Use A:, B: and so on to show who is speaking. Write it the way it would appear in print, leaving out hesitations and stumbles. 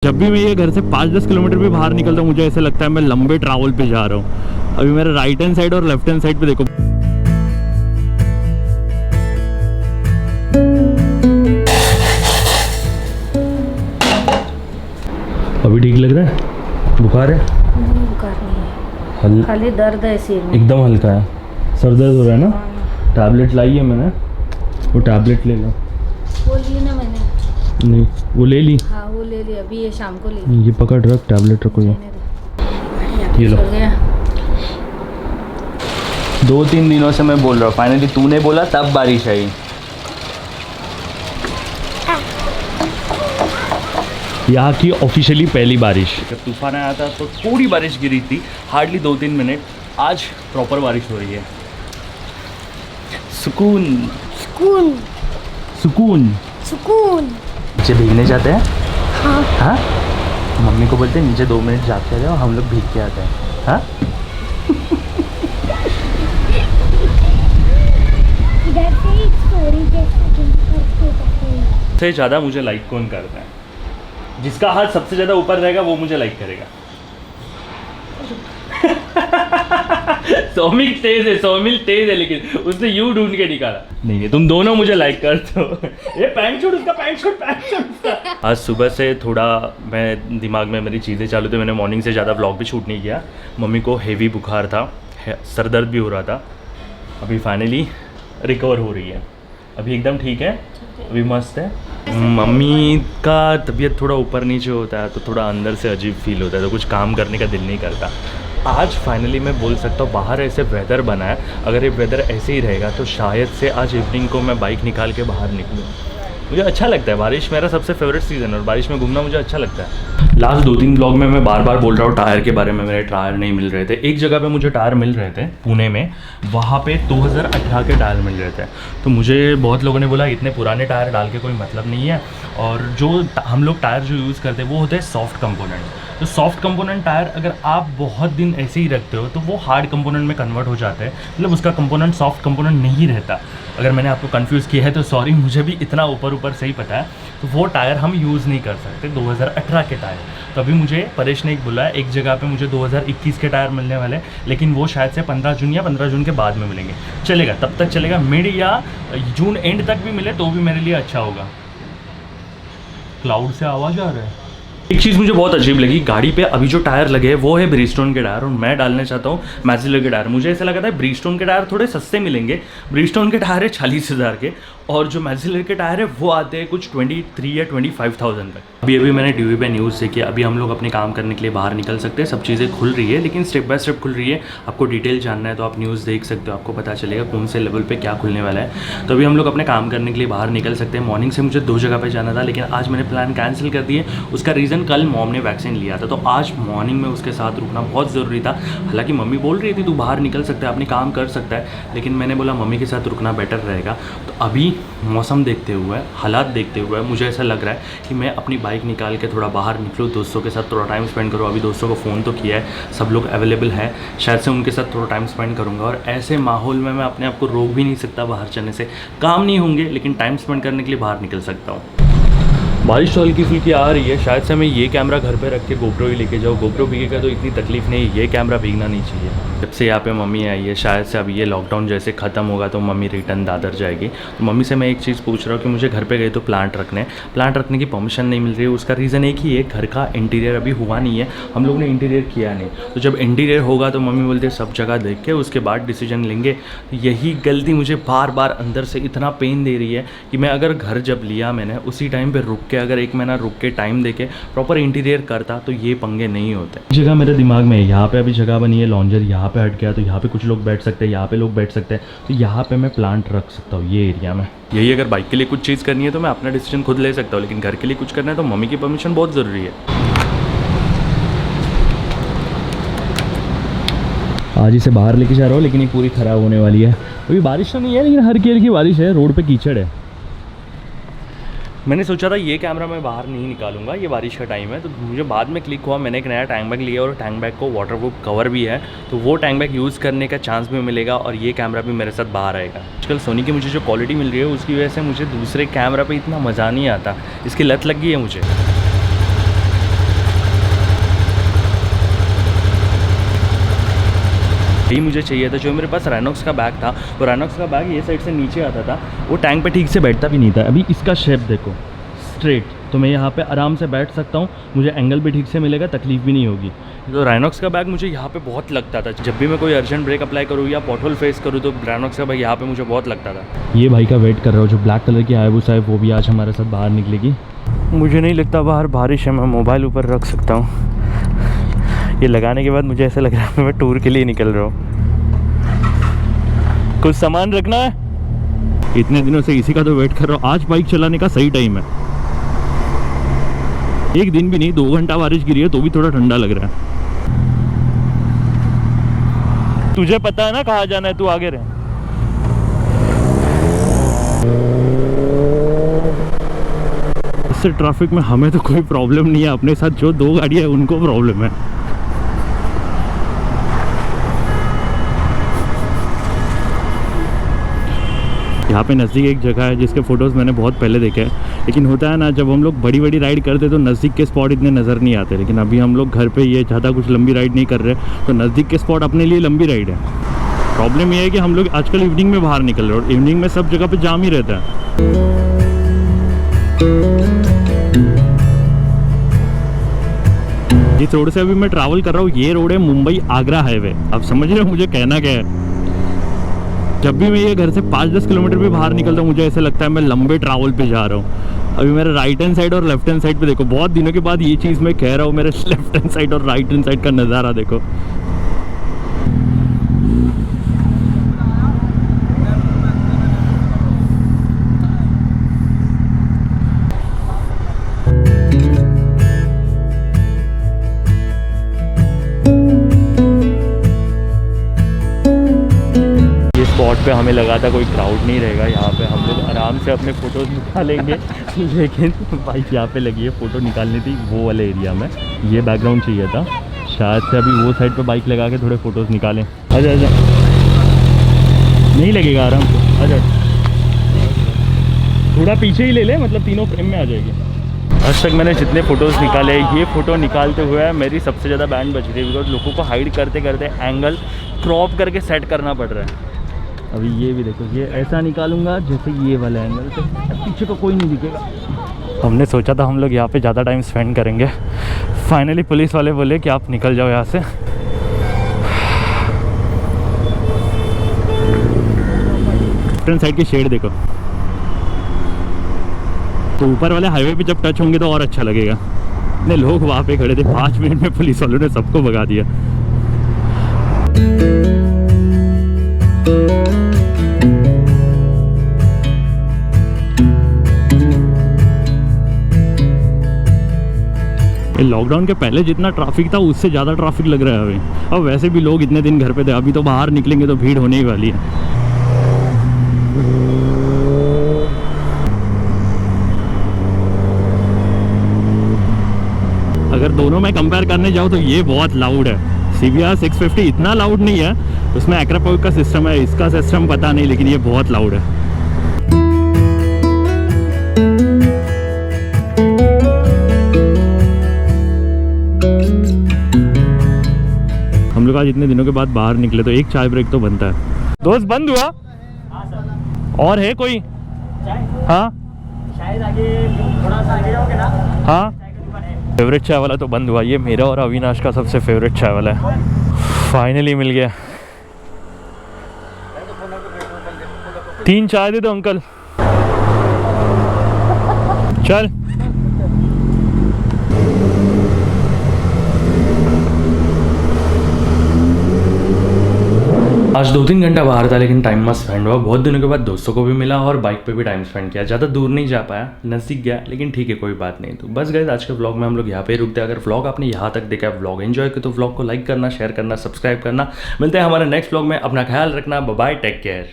A: जब भी मैं ये घर से 5-10 किलोमीटर भी बाहर निकलता हूँ मुझे ऐसा लगता है मैं लंबे ट्रैवल पे जा रहा हूँ। अभी मेरा राइट हैंड साइड और लेफ्ट हैंड साइड पे देखो। अभी ठीक लग रहा है? बुखार है?
B: नहीं, बुखार नहीं है, खाली दर्द है सिर में।
A: एकदम हल्का है। सर दर्द हो रहा है ना? टैबलेट लाई है मैंने, वो टैबलेट ले लो।
B: वो ली ना मैंने।
A: नहीं वो ले ली?
B: हाँ वो ले ली, अभी ये शाम को ले ली।
A: ये पकड़ रख, टैबलेट रखो। ये लो।
C: 2-3 दिनों से मैं बोल रहा हूँ, फाइनली तूने बोला तब बारिश आई।
A: यहाँ की ऑफिशियली पहली बारिश।
C: जब तूफान आया था तो थोड़ी बारिश गिरी थी, हार्डली 2-3 मिनट। आज प्रॉपर बारिश हो रही है। सुकून
B: सुकून
A: सुकून
B: सुकून।
C: नीचे भीगने जाते हैं?
B: हाँ
C: हाँ, मम्मी को बोलते हैं नीचे 2 मिनट जाके आ जाओ, हम लोग भीग के आते हैं। हाँ
B: इधर से एक स्टोरी
A: सबसे ज़्यादा मुझे लाइक कौन करता है? जिसका हाथ सबसे ज़्यादा ऊपर रहेगा वो मुझे लाइक करेगा। सौमिल तेज है लेकिन उसने यू ढूंढ के निकाला। नहीं तुम दोनों मुझे लाइक करते हो। ये पैंट शूट उसका, पैंट शूट उसका। आज सुबह से थोड़ा मैं दिमाग में मेरी चीज़ें चालू थी, मैंने मॉर्निंग से ज़्यादा व्लॉग भी शूट नहीं किया। मम्मी को हेवी बुखार था, सर दर्द भी हो रहा था। अभी फाइनली रिकवर हो रही है, अभी एकदम ठीक है, अभी मस्त है। मम्मी का तबीयत थोड़ा ऊपर नीचे होता है तो थोड़ा अंदर से अजीब फील होता है, तो कुछ काम करने का दिल नहीं करता। आज फाइनली मैं बोल सकता हूँ बाहर ऐसे वेदर बना है, अगर ये वेदर ऐसे ही रहेगा तो शायद से आज इवनिंग को मैं बाइक निकाल के बाहर निकलूँ। मुझे अच्छा लगता है, बारिश मेरा सबसे फेवरेट सीज़न है और बारिश में घूमना मुझे अच्छा लगता है। लास्ट 2-3 ब्लॉग में मैं बार बार बोल रहा हूँ टायर के बारे में, मेरे टायर नहीं मिल रहे थे। एक जगह पे मुझे टायर मिल रहे थे पुणे में, वहाँ पे 2018 के टायर मिल रहे थे। तो मुझे बहुत लोगों ने बोला इतने पुराने टायर डाल के कोई मतलब नहीं है, और जो हम लोग टायर जो यूज़ करते हैं वो होते हैं सॉफ्ट कंपोनेंट। तो सॉफ्ट कंपोनेंट टायर अगर आप बहुत दिन ऐसे ही रखते हो तो वो हार्ड कंपोनेंट में कन्वर्ट हो जाते हैं, मतलब उसका कंपोनेंट सॉफ्ट कंपोनेंट नहीं रहता। अगर मैंने आपको कंफ्यूज किया है तो सॉरी, मुझे भी इतना ऊपर से ही पता है। तो वो टायर हम यूज़ नहीं कर सकते 2018 के टायर। तो अभी मुझे परेश ने एक बोला है, एक जगह पे मुझे 2021 के टायर मिलने वाले, लेकिन वो शायद से 15 जून या 15 जून के बाद में मिलेंगे। चलेगा, तब तक चलेगा। मिड या जून एंड तक भी मिले तो भी मेरे लिए अच्छा होगा। क्लाउड से आवाज़ आ रहा है। एक चीज़ मुझे बहुत अजीब लगी, गाड़ी पे अभी जो टायर लगे हैं वो है ब्रिजस्टोन के टायर, और मैं डालना चाहता हूँ मैजिलर के टायर। मुझे ऐसा लगा था ब्रिजस्टोन के टायर थोड़े सस्ते मिलेंगे। ब्रिजस्टोन के टायर है 40,000 के, और जो मैजिलर के टायर है वो आते हैं कुछ 23 या 25,000 तक। अभी मैंने टीवी पे न्यूज़ देखी, अभी हम लोग अपने काम करने के लिए बाहर निकल सकते हैं। सब चीज़ें खुल रही है, लेकिन स्टेप बाय स्टेप खुल रही है। आपको डिटेल जानना है तो आप न्यूज़ देख सकते हो, आपको पता चलेगा कौन से लेवल पे क्या खुलने वाला है। तो अभी हम लोग अपने काम करने के लिए बाहर निकल सकते हैं। मॉर्निंग से मुझे 2 जगह पर जाना था, लेकिन आज मैंने प्लान कैंसिल कर दिए। उसका रीज़न कल मॉम ने वैक्सीन लिया था, तो आज मॉर्निंग में उसके साथ रुकना बहुत ज़रूरी था। हालांकि मम्मी बोल रही थी तू बाहर निकल सकता है, अपने काम कर सकता है, लेकिन मैंने बोला मम्मी के साथ रुकना बेटर रहेगा। तो अभी मौसम देखते हुए, हालात देखते हुए मुझे ऐसा लग रहा है कि मैं अपनी बाइक निकाल के थोड़ा बाहर निकलूँ, दोस्तों के साथ थोड़ा टाइम स्पेंड करूँ। अभी दोस्तों को फ़ोन तो किया है, सब लोग अवेलेबल हैं, शायद से उनके साथ थोड़ा टाइम स्पेंड करूँगा। और ऐसे माहौल में मैं अपने आप को रोक भी नहीं सकता बाहर चलने से। काम नहीं होंगे लेकिन टाइम स्पेंड करने के लिए बाहर निकल सकता हूँ। बारिश तो हल्की फुल्की आ रही है, शायद से मैं ये कैमरा घर पे रख के गोप्रो ही लेके जाऊँ। गोप्रो भीगेगा तो इतनी तकलीफ नहीं, ये कैमरा भीगना नहीं चाहिए। जब से यहाँ पे मम्मी आई है, शायद से अब ये लॉकडाउन जैसे ख़त्म होगा तो मम्मी रिटर्न दादर जाएगी। तो मम्मी से मैं एक चीज़ पूछ रहा हूँ कि मुझे घर पे गए तो प्लांट रखने की परमिशन नहीं मिल रही है। उसका रीज़न एक ही है, घर का इंटीरियर अभी हुआ नहीं है, हम लोग ने इंटीरियर किया नहीं। तो जब इंटीरियर होगा तो मम्मी बोलते सब जगह देख के उसके बाद डिसीजन लेंगे। तो यही गलती मुझे बार बार अंदर से इतना पेन दे रही है कि मैं अगर घर जब लिया मैंने उसी टाइम पर रुक के, अगर 1 महीना रुक के टाइम देके प्रॉपर इंटीरियर करता तो ये पंगे नहीं होते। जगह मेरे दिमाग में है, यहाँ पे अभी जगह बनी है लॉन्जर, यहाँ पे हट गया तो यहाँ पे कुछ लोग बैठ सकते हैं, यहाँ पे लोग बैठ सकते हैं, तो यहाँ पे मैं प्लांट रख सकता हूँ ये एरिया में। यही अगर बाइक के लिए कुछ चीज़ करनी है तो मैं अपना डिसीजन खुद ले सकता हूँ, लेकिन घर के लिए कुछ करना है तो मम्मी की परमिशन बहुत ज़रूरी है। आज इसे बाहर लेके जा रहा हूँ, लेकिन ये पूरी ख़राब होने वाली है। अभी बारिश तो नहीं है लेकिन हल्की हल्की बारिश है, रोड पे कीचड़ है। मैंने सोचा था ये कैमरा मैं बाहर नहीं निकालूंगा, ये बारिश का टाइम है। तो मुझे बाद में क्लिक हुआ, मैंने एक नया टैंक बैग लिया और टैंक बैग को वाटरप्रूफ कवर भी है, तो वो टैंक बैग यूज़ करने का चांस भी मिलेगा और ये कैमरा भी मेरे साथ बाहर आएगा। आजकल सोनी की मुझे जो क्वालिटी मिल रही है उसकी वजह से मुझे दूसरे कैमरा पर इतना मज़ा नहीं आता, इसकी लत लग गई है मुझे। यही मुझे चाहिए था। जो मेरे पास राइनॉक्स का बैग था, वो राइनॉक्स का बैग ये साइड से नीचे आता था, वो टैंक पे ठीक से बैठता भी नहीं था। अभी इसका शेप देखो स्ट्रेट, तो मैं यहाँ पे आराम से बैठ सकता हूँ, मुझे एंगल भी ठीक से मिलेगा, तकलीफ भी नहीं होगी। तो राइनॉक्स का बैग मुझे यहाँ पे बहुत लगता था। जब भी मैं कोई अर्जेंट ब्रेक अप्लाई करूँ या पॉटहोल फेस करूँ तो राइनॉक्स का बैग यहाँ पे मुझे बहुत लगता था। ये भाई का वेट कर रहा हूँ, जो ब्लैक कलर की हायाबुसा है वो भी आज हमारे साथ बाहर निकलेगी। मुझे नहीं लगता बाहर बारिश है, मैं मोबाइल ऊपर रख सकता हूँ। ये लगाने के बाद मुझे ऐसा लग रहा है मैं टूर के लिए निकल रहा हूँ। कुछ सामान रखना है, इतने दिनों से इसी का तो वेट कर रहा हूँ। आज बाइक चलाने का सही टाइम है। एक दिन भी नहीं, 2 घंटा बारिश गिरी है तो भी थोड़ा ठंडा लग रहा है। तुझे पता है ना कहाँ जाना है, तू आगे रह। इससे ट्रैफिक में हमें तो कोई प्रॉब्लम नहीं है, अपने साथ जो 2 गाड़ियाँ हैं उनको प्रॉब्लम है। यहाँ पे नज़दीक एक जगह है जिसके फ़ोटोज़ मैंने बहुत पहले देखे हैं, लेकिन होता है ना जब हम लोग बड़ी बड़ी राइड करते तो नज़दीक के स्पॉट इतने नज़र नहीं आते। लेकिन अभी हम लोग घर पे ये ज़्यादा कुछ लंबी राइड नहीं कर रहे, तो नज़दीक के स्पॉट अपने लिए लंबी राइड है। प्रॉब्लम ये है कि हम लोग आजकल इवनिंग में बाहर निकल रहे हैं और इवनिंग में सब जगह पे जाम ही रहता है। जिस रोड से अभी मैं ट्रैवल कर रहा हूँ ये रोड है मुंबई आगरा हाईवे। आप समझ रहे हो मुझे कहना क्या है? जब भी मैं ये घर से 5-10 किलोमीटर भी बाहर निकलता हूँ मुझे ऐसा लगता है मैं लंबे ट्रैवल पे जा रहा हूँ। अभी मेरे राइट हैंड साइड और लेफ्ट हैंड साइड पे देखो, बहुत दिनों के बाद ये चीज़ मैं कह रहा हूँ, मेरे लेफ्ट हैंड साइड और राइट हैंड साइड का नज़ारा देखो। स्पॉट पे हमें लगा था कोई क्राउड नहीं रहेगा, यहाँ पे हम लोग आराम से अपने फ़ोटोज़ निकालेंगे। लेकिन बाइक यहाँ पे लगी है, फ़ोटो निकालनी थी वो वाले एरिया में। ये बैकग्राउंड चाहिए था, शायद से अभी वो साइड पे बाइक लगा के थोड़े फ़ोटोज़ निकालें। आजा आजा, नहीं लगेगा, आराम से आजा। थोड़ा पीछे ही ले ले, मतलब तीनों फ्रेम में आ जाएगी। आज तक मैंने जितने फ़ोटोज़ निकाले, ये फ़ोटो निकालते हुए मेरी सबसे ज़्यादा बैंड बज रही है, बिकॉज लोगों को हाइड करते करते एंगल क्रॉप करके सेट करना पड़ रहा है। अभी ये भी देखो, ये ऐसा निकालूंगा जैसे ये वाला एंगल, तो पीछे तो कोई नहीं दिखेगा। हमने सोचा था हम लोग यहाँ पे ज़्यादा टाइम स्पेंड करेंगे, फाइनली पुलिस वाले बोले कि आप निकल जाओ यहाँ से। फ्रंट साइड की शेड देखो, तो ऊपर वाले हाईवे पे जब टच होंगे तो और अच्छा लगेगा। इतने लोग वहाँ पे खड़े थे, 5 मिनट में पुलिस वालों ने सबको भगा दिया। लॉकडाउन के पहले जितना ट्रैफिक था उससे ज़्यादा ट्रैफिक लग रहा है अभी। अब वैसे भी लोग इतने दिन घर पे थे, अभी तो बाहर निकलेंगे तो भीड़ होने ही वाली है। अगर दोनों में कंपेयर करने जाओ तो ये बहुत लाउड है। CBR 650 इतना लाउड नहीं है, उसमें एक्रापोइक का सिस्टम है, इसका सिस्टम पता नहीं, लेकिन ये बहुत लाउड है। हम लोग आज इतने दिनों के बाद बाहर निकले तो एक चाय ब्रेक तो बनता है। दोस्त बंद हुआ? और है कोई? हाँ
D: शायद आगे थोड़ा सा आगे जाओगे ना।
A: हाँ, फेवरेट चाय वाला तो बंद हुआ। ये मेरा और अविनाश का सबसे फेवरेट चाय वाला है। फाइनली मिल गया। 3 चाय दे दो अंकल। चल आज 2-3 घंटा बाहर था, लेकिन टाइम मस्त स्पेंड हुआ। बहुत दिनों के बाद दोस्तों को भी मिला और बाइक पे भी टाइम स्पेंड किया। ज़्यादा दूर नहीं जा पाया, नज़दीक गया, लेकिन ठीक है कोई बात नहीं। तो बस गाइस आज के व्लॉग में हम लोग यहाँ पे रुकते हैं। अगर व्लॉग आपने यहाँ तक देखा, व्लॉग एंजॉय किया तो व्लॉग को लाइक करना, शेयर करना, सब्सक्राइब करना। मिलते हैं हमारे नेक्स्ट व्लॉग में। अपना ख्याल रखना, बाय बाय, टेक केयर।